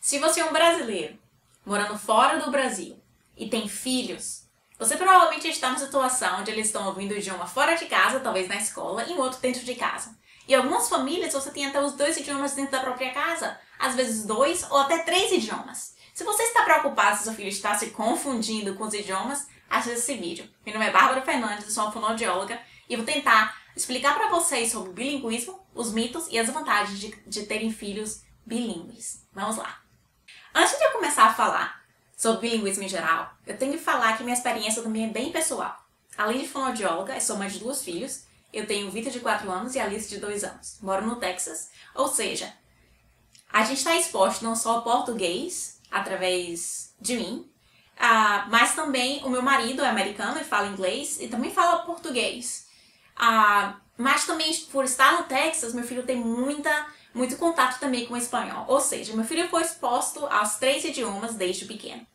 Se você é um brasileiro morando fora do Brasil e tem filhos, você provavelmente está numa situação onde eles estão ouvindo o idioma fora de casa, talvez na escola, e o outro dentro de casa. Em algumas famílias você tem até os dois idiomas dentro da própria casa, às vezes 2 ou até 3 idiomas. Se você está preocupado se seu filho está se confundindo com os idiomas, assista esse vídeo. Meu nome é Bárbara Fernandes, eu sou uma fonoaudióloga e vou tentar explicar para vocês sobre o bilinguismo, os mitos e as vantagens de terem filhos bilíngues. Vamos lá! Antes de eu começar a falar sobre bilinguismo em geral, eu tenho que falar que minha experiência também é bem pessoal. Além de fonoaudióloga, eu sou mãe de 2 filhos. Eu tenho o Vitor de 4 anos e a Alice de 2 anos. Moro no Texas, ou seja, a gente está exposto não só ao português, através de mim, mas também o meu marido é americano e fala inglês e também fala português. Mas também, por estar no Texas, meu filho tem muito contato também com o espanhol. Ou seja, meu filho foi exposto aos 3 idiomas desde pequeno.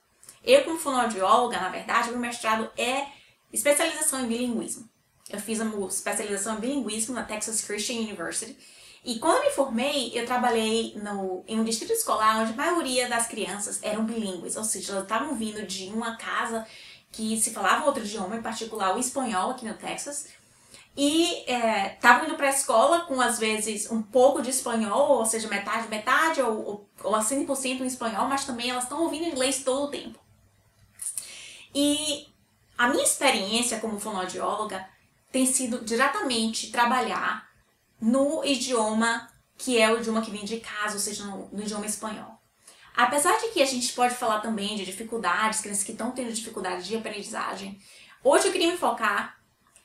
Eu, como fonoaudióloga, na verdade, meu mestrado é especialização em bilinguismo. Eu fiz a especialização em bilinguismo na Texas Christian University. E quando eu me formei, eu trabalhei em um distrito escolar onde a maioria das crianças eram bilíngues. Ou seja, elas estavam vindo de uma casa que se falava outro idioma, em particular o espanhol aqui no Texas. E estavam indo para a escola com, às vezes, um pouco de espanhol, ou seja, metade, ou a 100% em espanhol, mas também elas estão ouvindo inglês todo o tempo. E a minha experiência como fonoaudióloga tem sido diretamente trabalhar no idioma que é o idioma que vem de casa, ou seja, no idioma espanhol. Apesar de que a gente pode falar também de dificuldades, crianças que estão tendo dificuldades de aprendizagem, hoje eu queria me focar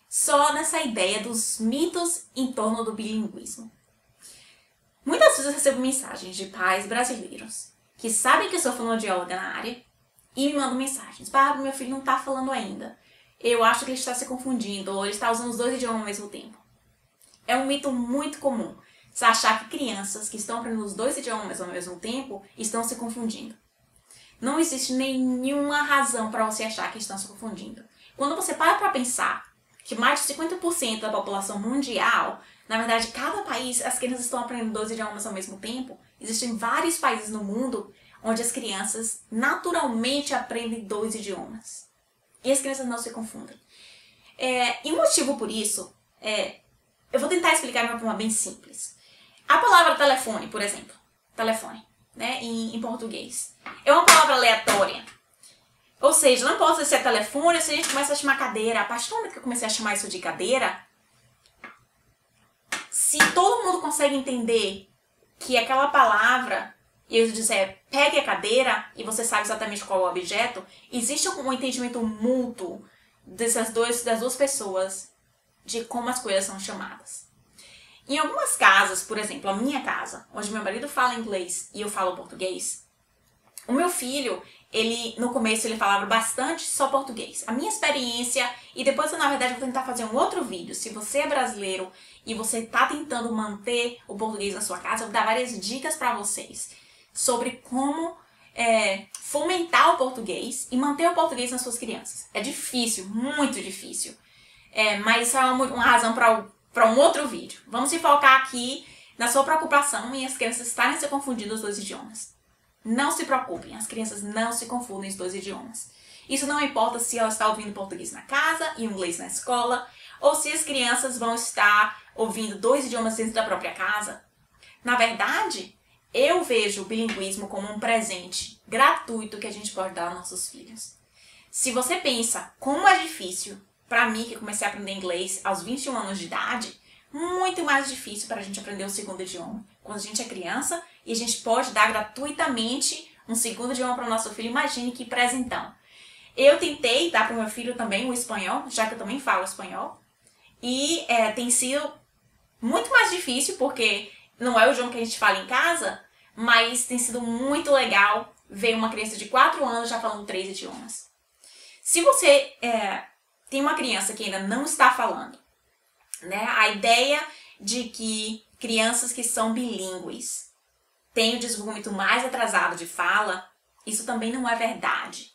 só nessa ideia dos mitos em torno do bilinguismo. Muitas vezes eu recebo mensagens de pais brasileiros que sabem que eu sou fonoaudióloga na área e me mandam mensagens. Bárbara, meu filho não está falando ainda. Eu acho que ele está se confundindo ou ele está usando os 2 idiomas ao mesmo tempo. É um mito muito comum você achar que crianças que estão aprendendo os 2 idiomas ao mesmo tempo estão se confundindo. Não existe nenhuma razão para você achar que estão se confundindo. Quando você para pensar que mais de 50% da população mundial, na verdade, cada país, as crianças estão aprendendo 2 idiomas ao mesmo tempo. Existem vários países no mundo onde as crianças naturalmente aprendem 2 idiomas. E as crianças não se confundem. E o motivo por isso eu vou tentar explicar de uma forma bem simples. A palavra telefone, por exemplo, telefone, né, em português, é uma palavra aleatória. Ou seja, não pode ser telefone se a gente começa a chamar cadeira. A partir do momento que eu comecei a chamar isso de cadeira, se todo mundo consegue entender que aquela palavra, e eu disser pegue a cadeira, e você sabe exatamente qual é o objeto, existe um entendimento mútuo das duas pessoas de como as coisas são chamadas. Em algumas casas, por exemplo, a minha casa, onde meu marido fala inglês e eu falo português, o meu filho, no começo ele falava bastante só português. A minha experiência, e depois eu na verdade vou tentar fazer um outro vídeo, se você é brasileiro e você está tentando manter o português na sua casa, eu vou dar várias dicas para vocês sobre como fomentar o português e manter o português nas suas crianças. É difícil, muito difícil. Mas isso é uma razão para um outro vídeo. Vamos se focar aqui na sua preocupação em as crianças estarem se confundindo os 2 idiomas. Não se preocupem, as crianças não se confundem os 2 idiomas. Isso não importa se ela está ouvindo português na casa e inglês na escola, ou se as crianças vão estar ouvindo 2 idiomas dentro da própria casa. Na verdade, eu vejo o bilinguismo como um presente gratuito que a gente pode dar aos nossos filhos. Se você pensa como é difícil para mim, que comecei a aprender inglês aos 21 anos de idade, muito mais difícil para a gente aprender o 2º idioma. Quando a gente é criança e a gente pode dar gratuitamente um 2º idioma para o nosso filho, imagine que presentão. Eu tentei dar para o meu filho também o espanhol, já que eu também falo espanhol, e tem sido muito mais difícil, porque não é o idioma que a gente fala em casa, mas tem sido muito legal ver uma criança de 4 anos já falando 3 idiomas. Se você tem uma criança que ainda não está falando, né? A ideia de que crianças que são bilíngues têm o desenvolvimento mais atrasado de fala, isso também não é verdade.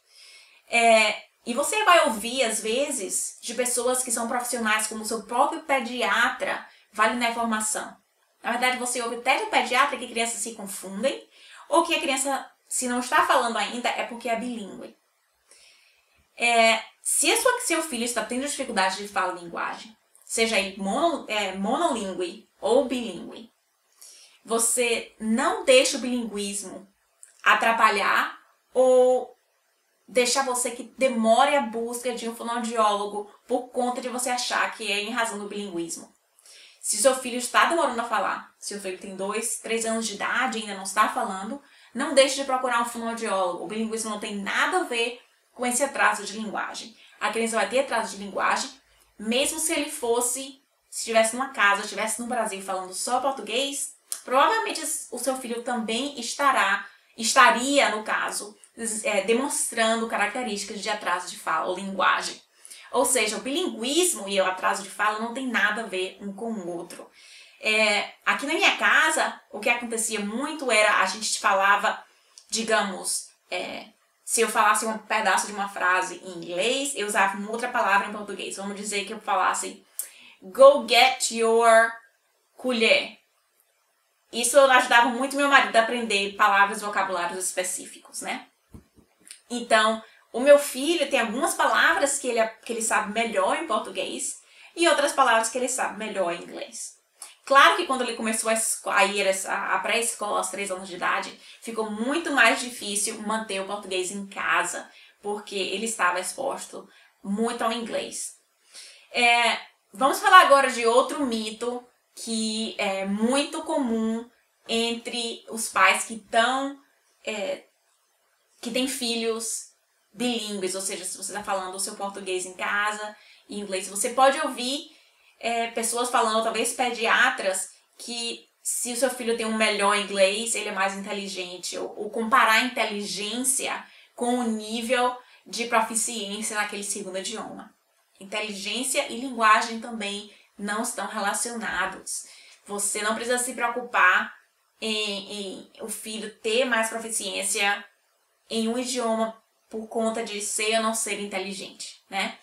E você vai ouvir, às vezes, de pessoas que são profissionais, como o seu próprio pediatra, vale na informação. Na verdade, você ouve até de pediatra que crianças se confundem, ou que a criança se não está falando ainda, é porque é bilíngue. Se seu filho está tendo dificuldade de falar linguagem, seja aí monolíngue ou bilíngue, você não deixa o bilinguismo atrapalhar ou deixar você que demore a busca de um fonoaudiólogo por conta de você achar que é em razão do bilinguismo. Se seu filho está demorando a falar, se seu filho tem 2, 3 anos de idade e ainda não está falando, não deixe de procurar um fonoaudiólogo. O bilinguismo não tem nada a ver com esse atraso de linguagem. A criança vai ter atraso de linguagem, mesmo se ele fosse, se estivesse numa casa, estivesse no Brasil falando só português, provavelmente o seu filho também estaria, no caso, demonstrando características de atraso de fala ou linguagem. Ou seja, o bilinguismo e o atraso de fala não tem nada a ver um com o outro. Aqui na minha casa, o que acontecia muito era, a gente falava, digamos, se eu falasse um pedaço de uma frase em inglês, eu usava uma outra palavra em português. Vamos dizer que eu falasse, go get your colher. Isso ajudava muito meu marido a aprender palavras e vocabulários específicos, né? Então, o meu filho tem algumas palavras que ele sabe melhor em português e outras palavras que ele sabe melhor em inglês. Claro que quando ele começou a ir à pré-escola aos 3 anos de idade, ficou muito mais difícil manter o português em casa, porque ele estava exposto muito ao inglês. Vamos falar agora de outro mito que é muito comum entre os pais que têm filhos bilíngues, ou seja, se você está falando o seu português em casa e inglês, você pode ouvir pessoas falando, talvez pediatras, que se o seu filho tem um melhor inglês, ele é mais inteligente, ou comparar a inteligência com o nível de proficiência naquele segundo idioma. Inteligência e linguagem também não estão relacionados. Você não precisa se preocupar em o filho ter mais proficiência em um idioma por conta de ser ou não ser inteligente, né?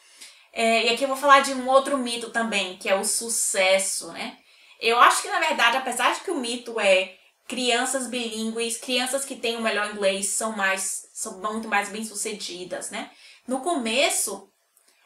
E aqui eu vou falar de um outro mito também, que é o sucesso, né? Eu acho que, na verdade, apesar de que o mito é crianças bilíngues, crianças que têm o melhor inglês são muito mais bem-sucedidas, né? No começo,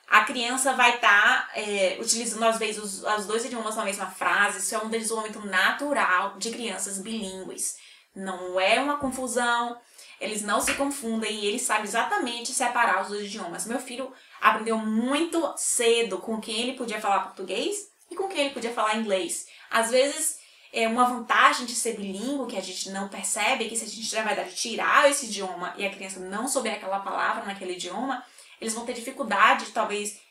a criança vai estar utilizando, às vezes, os 2 idiomas na mesma frase. Isso é um desenvolvimento natural de crianças bilíngues. Não é uma confusão, eles não se confundem e eles sabem exatamente separar os 2 idiomas. Meu filho aprendeu muito cedo com quem ele podia falar português e com quem ele podia falar inglês. Às vezes, uma vantagem de ser bilíngue que a gente não percebe é que se a gente, na verdade, tirar esse idioma e a criança não souber aquela palavra naquele idioma, eles vão ter dificuldade, talvez,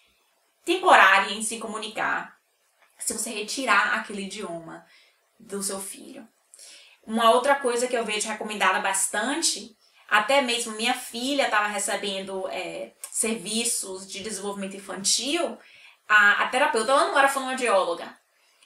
temporária em se comunicar se você retirar aquele idioma do seu filho. Uma outra coisa que eu vejo recomendada bastante, até mesmo minha filha estava recebendo serviços de desenvolvimento infantil, a terapeuta, ela não era fonoaudióloga,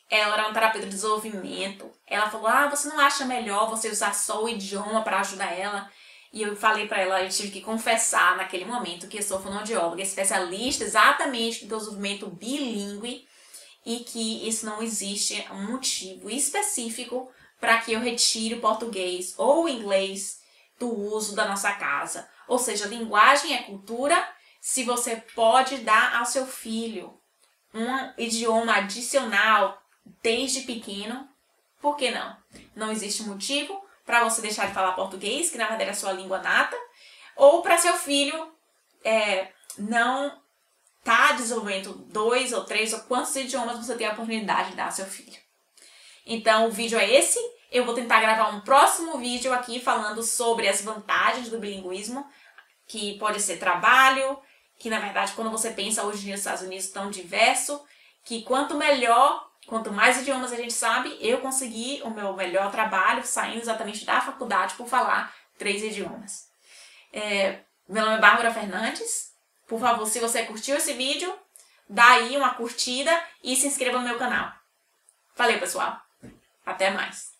ela era uma terapeuta de desenvolvimento. Ela falou, você não acha melhor você usar só o idioma para ajudar ela? E eu falei para ela, eu tive que confessar naquele momento que eu sou fonoaudióloga, especialista exatamente no desenvolvimento bilíngue e que isso não existe um motivo específico para que eu retire o português ou o inglês do uso da nossa casa. Ou seja, linguagem é cultura. Se você pode dar ao seu filho um idioma adicional desde pequeno, por que não? Não existe motivo para você deixar de falar português, que na verdade é a sua língua nata, ou para seu filho não tá desenvolvendo 2 ou 3 ou quantos idiomas você tem a oportunidade de dar ao seu filho. Então o vídeo é esse. Eu vou tentar gravar um próximo vídeo aqui falando sobre as vantagens do bilinguismo, que pode ser trabalho, que na verdade quando você pensa hoje nos Estados Unidos tão diverso, que quanto mais idiomas a gente sabe, eu consegui o meu melhor trabalho saindo exatamente da faculdade por falar 3 idiomas. Meu nome é Bárbara Fernandes. Por favor, se você curtiu esse vídeo, dá aí uma curtida e se inscreva no meu canal. Valeu, pessoal. Até mais.